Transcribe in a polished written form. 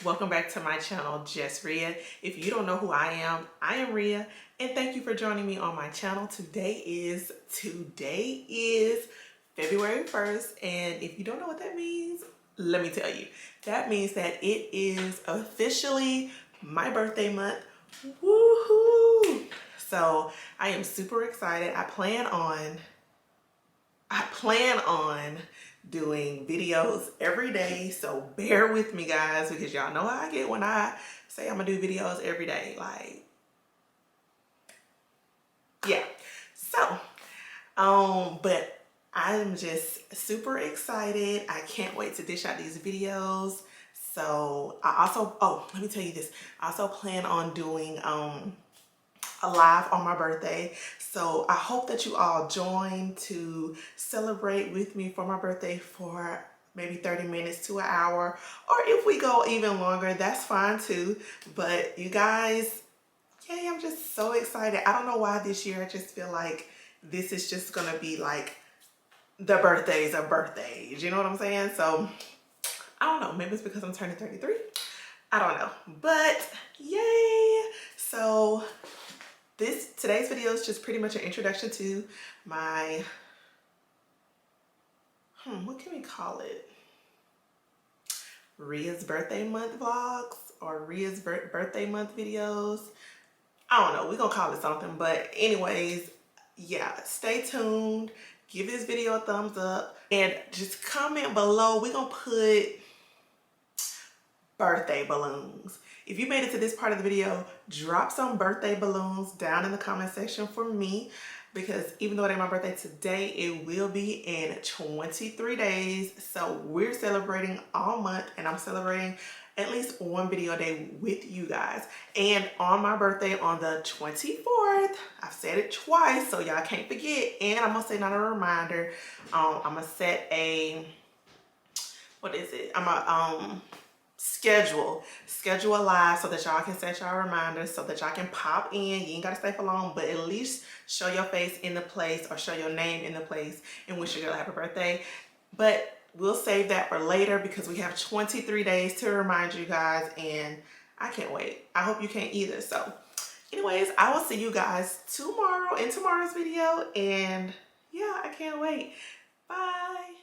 Welcome back to my channel, Just Rhea. If you don't know who I am Rhea, and thank you for joining me on my channel. Today is February 1st, and if you don't know what that means, let me tell you. That means that it is officially my birthday month. Woohoo! So I am super excited. I plan on doing videos every day, so bear with me, guys, because y'all know how I get when I say I'm gonna do videos every day. Like, yeah. So but I'm just super excited. I can't wait to dish out these videos. So I also, let me tell you this, I also plan on doing a live on my birthday. So I hope that you all join to celebrate with me for my birthday for maybe 30 minutes to an hour, or if we go even longer, that's fine too. But you guys, yay, I'm just so excited. I don't know why this year I just feel like this is just gonna be like the birthdays of birthdays, you know what I'm saying? So I don't know, maybe it's because I'm turning 33, I don't know, but yay. So today's video is just pretty much an introduction to my, what can we call it? Rhea's birthday month vlogs, or Rhea's birthday month videos. I don't know, we're gonna call it something, but anyways, yeah, stay tuned, give this video a thumbs up, and just comment below. We're gonna put birthday balloons. If you made it to this part of the video, drop some birthday balloons down in the comment section for me, because even though it ain't my birthday today, it will be in 23 days. So we're celebrating all month, and I'm celebrating at least one video a day with you guys. And on my birthday on the 24th, I've said it twice so y'all can't forget, and I'm gonna say not a reminder, I'm gonna set a, what is it? I'm gonna schedule a live so that y'all can set y'all reminders, so that y'all can pop in. You ain't gotta stay for long, but at least show your face in the place, or show your name in the place, and wish your girl happy birthday. But we'll save that for later, because we have 23 days to remind you guys, and I can't wait. I hope you can't either. So anyways, I will see you guys tomorrow in tomorrow's video, and yeah, I can't wait. Bye.